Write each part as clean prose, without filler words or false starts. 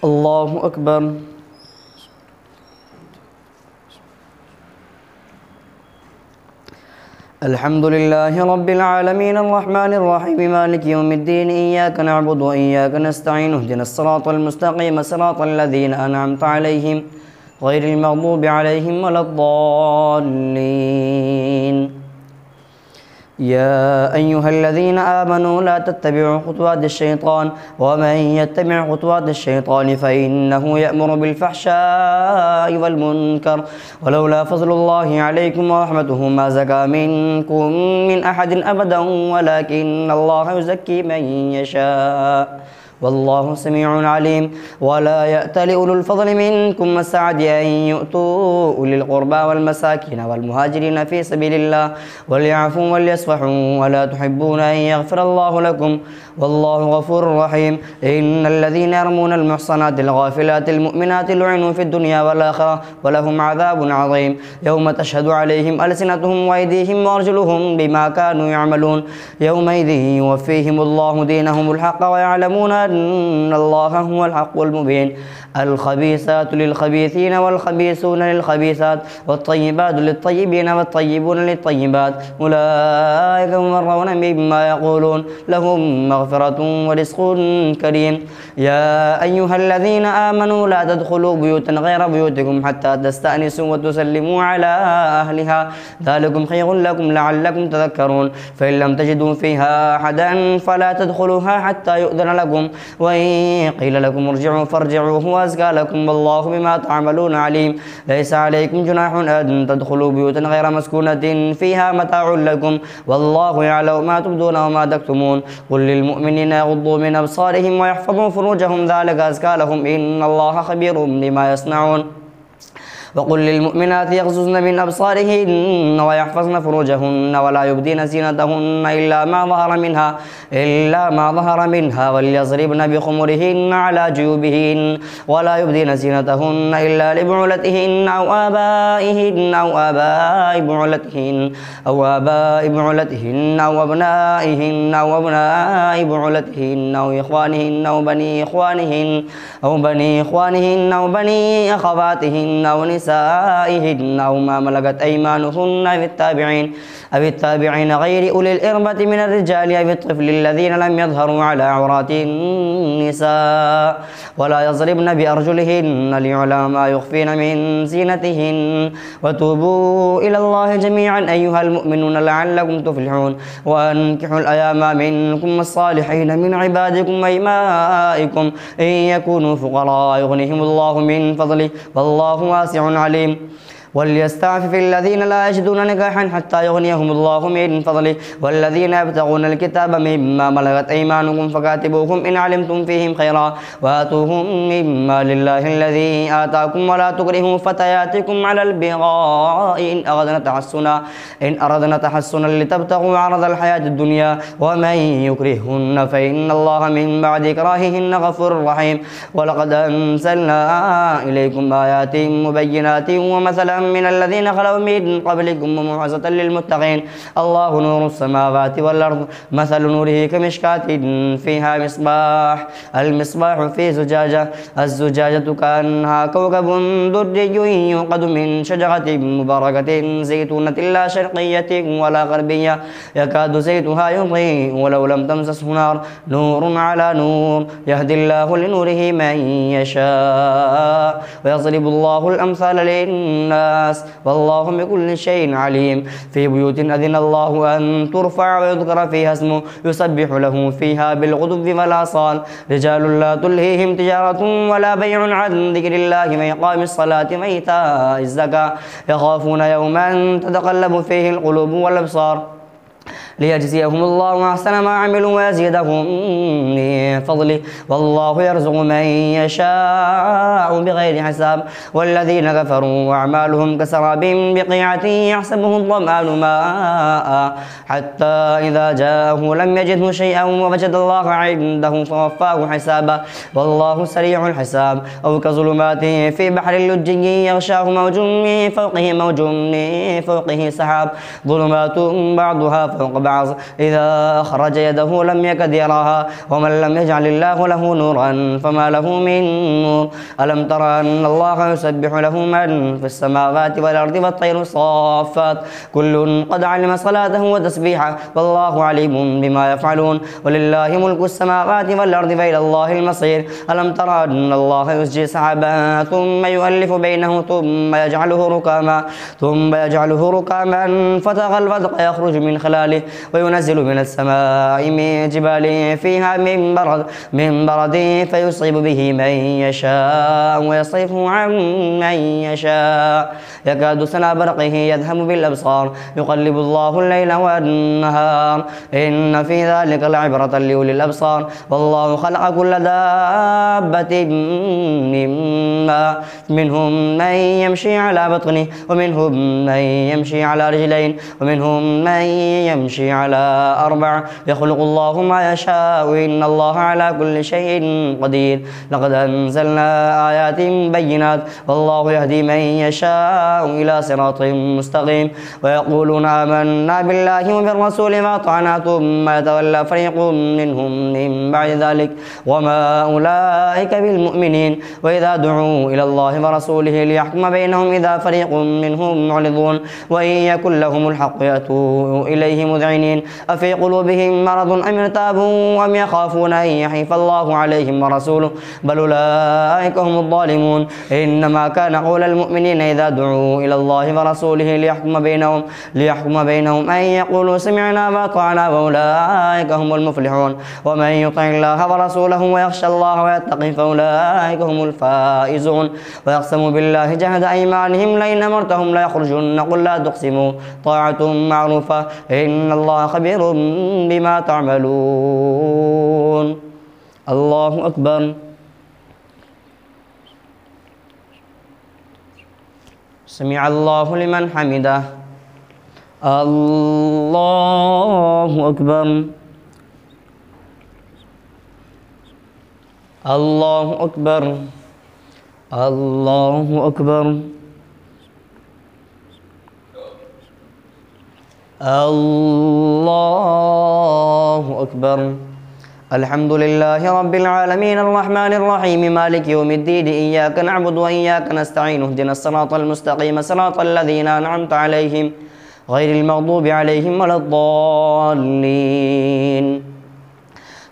الله أكبر. الحمد لله رب العالمين الرحمن الرحيم مالك يوم الدين إياك نعبد وإياك نستعين اهدنا الصراط المستقيم صراط الذين أنعمت عليهم غير المغضوب عليهم ولا الضالين. يا أيها الذين آمنوا لا تتبعوا خطوات الشيطان ومن يتبع خطوات الشيطان فإنه يأمر بالفحشاء والمنكر ولولا فضل الله عليكم ورحمته ما زكى منكم من أحد أبدا ولكن الله يزكي من يشاء والله سميع عليم. ولا يأتل أولو الفضل منكم والسعة أن يؤتوا أولي القربى والمساكين والمهاجرين في سبيل الله وليعفوا وليصفحوا ولا تحبون أن يغفر الله لكم والله غفور رحيم. إن الذين يرمون المحصنات الغافلات المؤمنات لعنوا في الدنيا والآخرة ولهم عذاب عظيم يوم تشهد عليهم ألسنتهم وأيديهم وأرجلهم بما كانوا يعملون يومئذ يوفيهم الله دينهم الحق ويعلمون أن الله هو الحق المبين. الخبيثات للخبيثين والخبيثون للخبيثات والطيبات للطيبين والطيبون للطيبات أولئك مبرؤون مما يقولون لهم مغفرة ورزق كريم. يا أيها الذين آمنوا لا تدخلوا بيوتا غير بيوتكم حتى تستأنسوا وتسلموا على أهلها ذلكم خير لكم لعلكم تذكرون. فإن لم تجدوا فيها أحدا فلا تدخلوها حتى يؤذن لكم وإن قيل لكم ارجعوا فارجعوا هو أزكى لكم والله بما تعملون عليم. ليس عليكم جناح أن تدخلوا بيوتا غير مسكونة فيها متاع لكم والله يعلم ما تبدون وما تكتمون. قل للمؤمنين يغضوا من أبصارهم ويحفظوا فروجهم ذلك أزكى لهم إن الله خبير بما يصنعون. وقل للمؤمنات يغضضن من أبصارهن ويحفظن فروجهن ولا يبدين زينتهن إلا ما ظهر منها وليضربن بخمرهن على جيوبهن ولا يبدين زينتهن إلا لبعولتهن أو آبائهن أو آباء بعولتهن أو أبنائهن أو أبناء بعولتهن أو إخوانهن أو بني إخوانهن أو بني أخواتهن أو نسائهن أو ما ملكت أيمانهن أو التابعين غير أولي الإربة من الرجال أو الطفل الذين لم يظهروا على عورات النساء ولا يضربن بأرجلهن ليعلم ما يخفين من زينتهن. وتوبوا إلى الله جميعا أيها المؤمنون لعلكم تفلحون. وأنكحوا الأيام منكم والصالحين من عبادكم وإمائكم إن يكونوا فقراء يغنيهم الله من فضله والله واسع عليم. وليستعفف الذين لا يجدون نكاحا حتى يغنيهم الله من فضله والذين يبتغون الكتاب مما ملكت أيمانكم فكاتبوهم إن علمتم فيهم خيرا وآتوهم مما لله الذي آتاكم ولا تكرهوا فتياتكم على البغاء إن أردنا تحسنا لتبتغوا عرض الحياة الدنيا ومن يكرههن فإن الله من بعد إكراههن غفور رحيم. ولقد أنزلنا إليكم آيات مبينات ومثلا من الذين خلوا من قبلكم وموعظة للمتقين. الله نور السماوات والأرض مثل نوره كمشكاة فيها المصباح في زجاجة الزجاجة كأنها كوكب دري يوقد من شجرة مباركة زيتونة لا شرقية ولا غربية يكاد زيتها يضيء ولو لم تمسسه نار نور على نور يهدي الله لنوره من يشاء ويضرب الله الأمثال للناس والله بكل شيء عليم. في بيوت أذن الله أن ترفع ويذكر فيها اسمه يسبح له فيها بالغدو والآصال رجال لا تلهيهم تجارة ولا بيع عن ذكر الله وإقام الصلاة وإيتاء الزكاة يخافون يوما تتقلب فيه القلوب والأبصار ليجزيهم الله أحسن ما عملوا ويزيدهم من فضله والله يرزق من يشاء بغير حساب. والذين كفروا أعمالهم كسراب بقيعة يحسبه الظمآن ماء حتى إذا جاءه لم يجده شيئا ووجد الله عنده فوفاه حسابه والله سريع الحساب. أو كظلمات في بحر اللجي يغشاه موج من فوقه سحاب ظلمات بعضها فوق بعض إذا أخرج يده لم يكد يراها ومن لم يجعل الله له نورا فما له من نور ألم تر أن الله يسبح له من في السماوات والأرض والطير صافات كل قد علم صلاته وتسبيحه والله عليم بما يفعلون ولله ملك السماوات والأرض فإلى الله المصير ألم تر أن الله يسجي سحابا ثم يؤلف بينه ثم يجعله ركاما فترى الودق يخرج من خلاله وينزل من السماء من جبال فيها من برد فيصيب به من يشاء ويصرفه عن من يشاء يكاد سنا برقه يذهب بالأبصار يقلب الله الليل والنهار إن في ذلك لعبرة لأولي الأبصار والله خلق كل دابة مما منهم من يمشي على بطنه ومنهم من يمشي على رجلين ومنهم من يمشي على أربع يخلق الله ما يشاء إن الله على كل شيء قدير لقد أنزلنا آيات بينات والله يهدي من يشاء إلى صراط مستقيم ويقولون آمنا بالله وبالرسول ما أطعنا ثم يتولى فريق منهم من بعد ذلك وما أولئك بالمؤمنين وإذا دعوا إلى الله ورسوله ليحكم بينهم إذا فريق منهم معرضون وإن يكن لهم الحق يأتوا إليه مذعنين أفي قلوبهم مرض أم ارتابوا أم يخافون أن يحيف الله عليهم ورسوله بل أولئك هم الظالمون إنما كان قول المؤمنين إذا دعوا إلى الله ورسوله ليحكم بينهم أن يقولوا سمعنا وأطعنا وأولئك هم المفلحون ومن يطع الله ورسوله ويخشى الله ويتقي فأولئك هم الفائزون ويقسموا بالله جهد أيمانهم لئن أمرتهم ليخرجن قل لا تقسموا طاعة معروفة إن الله خبير بما تعملون الله أكبر سمع الله لمن حمده الله أكبر الله أكبر الله أكبر الله أكبر الحمد لله رب العالمين الرحمن الرحيم مالك يوم الدين إياك نعبد وإياك نستعين اهدنا الصراط المستقيم صراط الذين أنعمت عليهم غير المغضوب عليهم ولا الضالين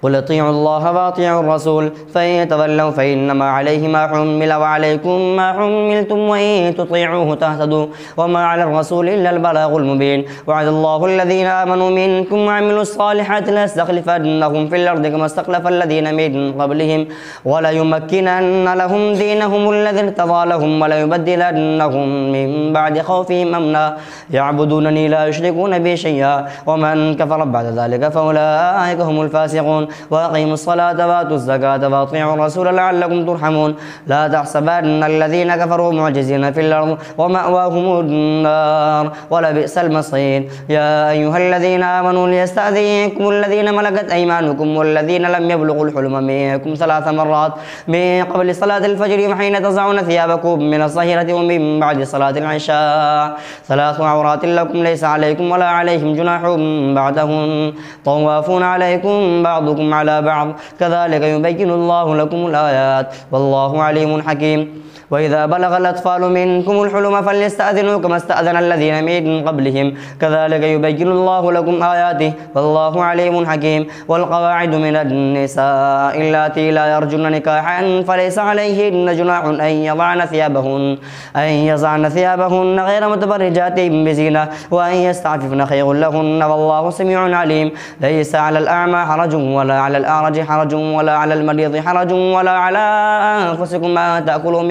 قل اطيعوا الله واطيعوا الرسول فإن تولوا فإنما عليه ما حمل وعليكم ما حملتم وإن تطيعوه تهتدوا وما على الرسول إلا البلاغ المبين وعد الله الذين آمنوا منكم وعملوا الصالحات ليستخلفنهم في الأرض كما استخلف الذين من قبلهم وليمكنن لهم دينهم الذي ارتضى لهم وليبدلنهم من بعد خوفهم أمنا يعبدونني لا يشركون بي شيئا ومن كفر بعد ذلك فأولئك هم الفاسقون وأقيموا الصلاة وآتوا الزكاة وأطيعوا الرسول لعلكم ترحمون لا تحسبن الذين كفروا معجزين في الأرض ومأواهم النار ولبئس المصير يا أيها الذين آمنوا ليستأذنكم الذين ملكت أيمانكم والذين لم يبلغوا الحلم منكم 3 مرات من قبل صلاة الفجر وحين تضعون ثيابكم من الظهيرة ومن بعد صلاة العشاء 3 عورات لكم ليس عليكم ولا عليهم جناح بعدهن طوافون عليكم بعضكم على بعض كذلك يبين الله لكم الآيات والله عليم حكيم وإذا بلغ الأطفال منكم الحلم فليستأذنوا كما استأذن الذين من قبلهم كذلك يبين الله لكم آياته والله عليم حكيم والقواعد من النساء اللاتي لا يرجن نكاحا فليس عليهن جناح أن يضعن ثيابهن غير متبرجات بزينة وأن يستعففن خير لهن والله سميع عليم ليس على الأعمى حرج ولا على الأعرج حرج ولا على المريض حرج ولا على أنفسكم أن تأكلوا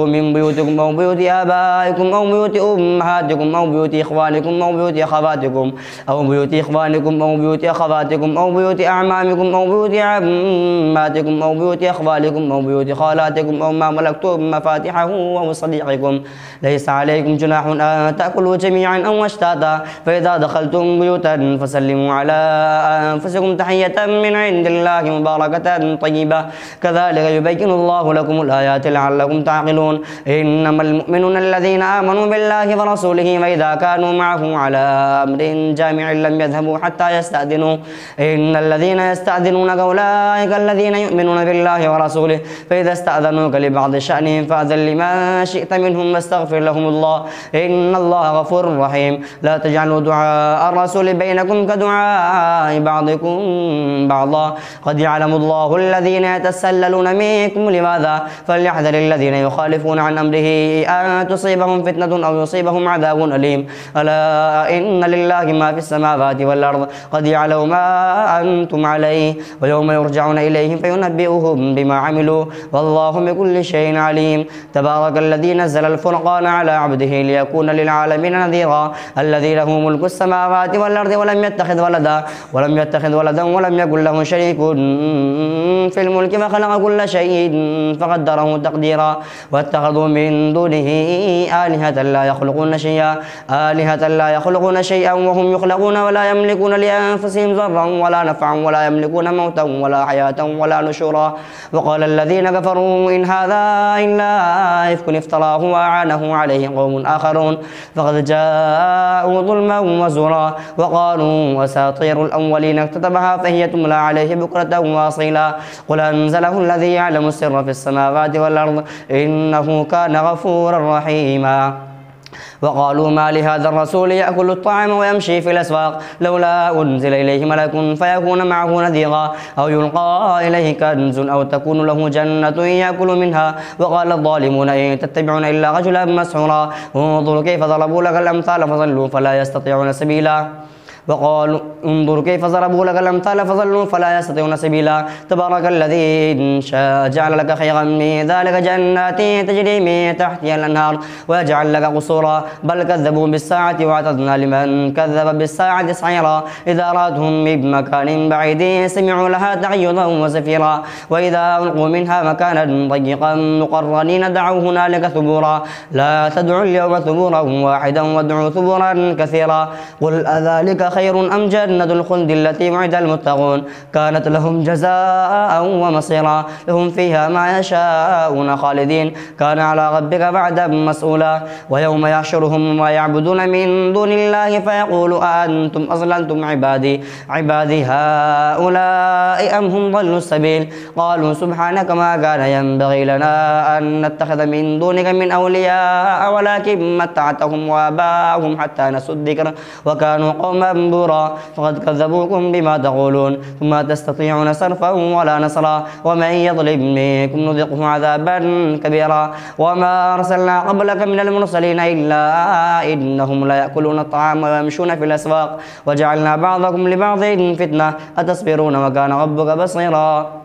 من بيوتكم أو بيوت آبائكم أو بيوت أمهاتكم أو بيوت إخوانكم أو بيوت أخواتكم أو بيوت إخوانكم أو بيوت أخواتكم أو بيوت أعمامكم أو بيوت عماتكم أو بيوت أخوالكم أو بيوت خالاتكم أو ما ملكتم مفاتحه أو صديقكم ليس عليكم جناح أن تأكلوا جميعا أو أشتاتا فإذا دخلتم بيوتا فسلموا على أنفسكم تحية من عند الله مباركة طيبة كذلك يبين الله لكم الآيات لعلكم تعقلون إنما المؤمنون الذين آمنوا بالله ورسوله وإذا كانوا معه على أمر جامع لم يذهبوا حتى يستأذنوا إن الذين يستأذنونك أولئك الذين يؤمنون بالله ورسوله فإذا استأذنوك لبعض شأنهم فأذن لمن شئت منهم واستغفر لهم الله إن الله غفور رحيم لا تجعلوا دعاء الرسول بينكم كدعاء بعضكم بعضا قد يعلم الله الذين يتسللون منكم لماذا فليحذر الذين يخالفون عن أمره أن تصيبهم فتنة أو يصيبهم عذاب أليم ألا إن لله ما في السماوات والأرض قد يعلم ما أنتم عليه ويوم يرجعون إليهم فينبئهم بما عملوا والله بكل شيء عليم تبارك الذي نزل الفرقان على عبده ليكون للعالمين نذيرا الذي له ملك السماوات والأرض ولم يتخذ ولدا ولم يكن له شريك في الملك وخلق كل شيء فقدره تقديرا واتخذوا من دونه آلهة لا يخلقون شيئا وهم يخلقون ولا يملكون لأنفسهم ضرا ولا نفعا ولا يملكون موتا ولا حياة ولا نشورا وقال الذين كفروا إن هذا إلا إفك افتراه وأعانه عليه قوم آخرون فقد جاءوا ظلما وزورا وقالوا أساطير الأولين اكتتبها فهي تملى عليه بكرة وأصيلا قل أنزله الذي يعلم السر في السماوات والأرض إنه كان غفورا رحيما وقالوا ما لهذا الرسول يأكل الطعام ويمشي في الأسواق لولا أنزل إليه ملك فيكون معه نذيرا أو يلقى إليه كنز أو تكون له جنة يأكل منها وقال الظالمون إن تتبعون إلا رجلا مسحورا انظروا كيف ضربوا لك الأمثال فضلوا فلا يستطيعون سبيلا وقالوا انظروا كيف ضربوا لك الأمثال فظلوا فلا يستطيعون سبيلا تبارك الذي إن شاء جعل لك خيرا من ذلك جنات تجري من تحتها الأنهار ويجعل لك قصورا بل كذبوا بالساعة وأعتدنا لمن كذب بالساعة سعيرا إذا أرادهم من مكان بعيد سمعوا لها تغيظا وزفيرا وإذا ألقوا منها مكانا ضيقا مقرنين دعوا هنالك ثبورا لا تدعوا اليوم ثبورا واحدا وادعوا ثبورا كثيرا قل أذلك خير أم جنة الخلد التي وعد المتقون كانت لهم جزاء ومصيرا لهم فيها ما يشاءون خالدين كان على ربك بعدا مسؤولا ويوم يحشرهم ما يعبدون من دون الله فيقول أنتم أضللتم عبادي هؤلاء أم هم ضلوا السبيل قالوا سبحانك ما كان ينبغي لنا أن نتخذ من دونك من أولياء ولكن متعتهم وآباءهم حتى نسوا الذكر وكانوا قوما بورا فقد كذبوكم بما تقولون ثم تستطيعون صرفا ولا نصرا ومن يظلم منكم نذقه عذابا كبيرا وما أرسلنا قبلك من المرسلين إلا إنهم لا يأكلون الطعام ويمشون في الأسواق وجعلنا بعضكم لبعض فتنة أتصبرون وكان ربك بصيرا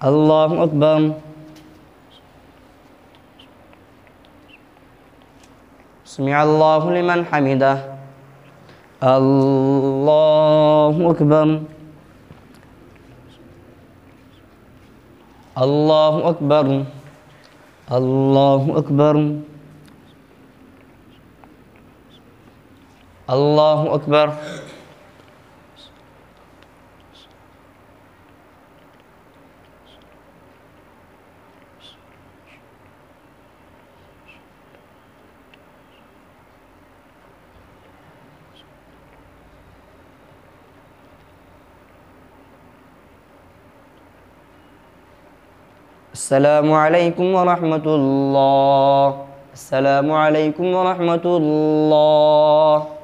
الله أكبر سمع الله لمن حمده الله أكبر الله أكبر الله أكبر الله أكبر السلام عليكم ورحمة الله السلام عليكم ورحمة الله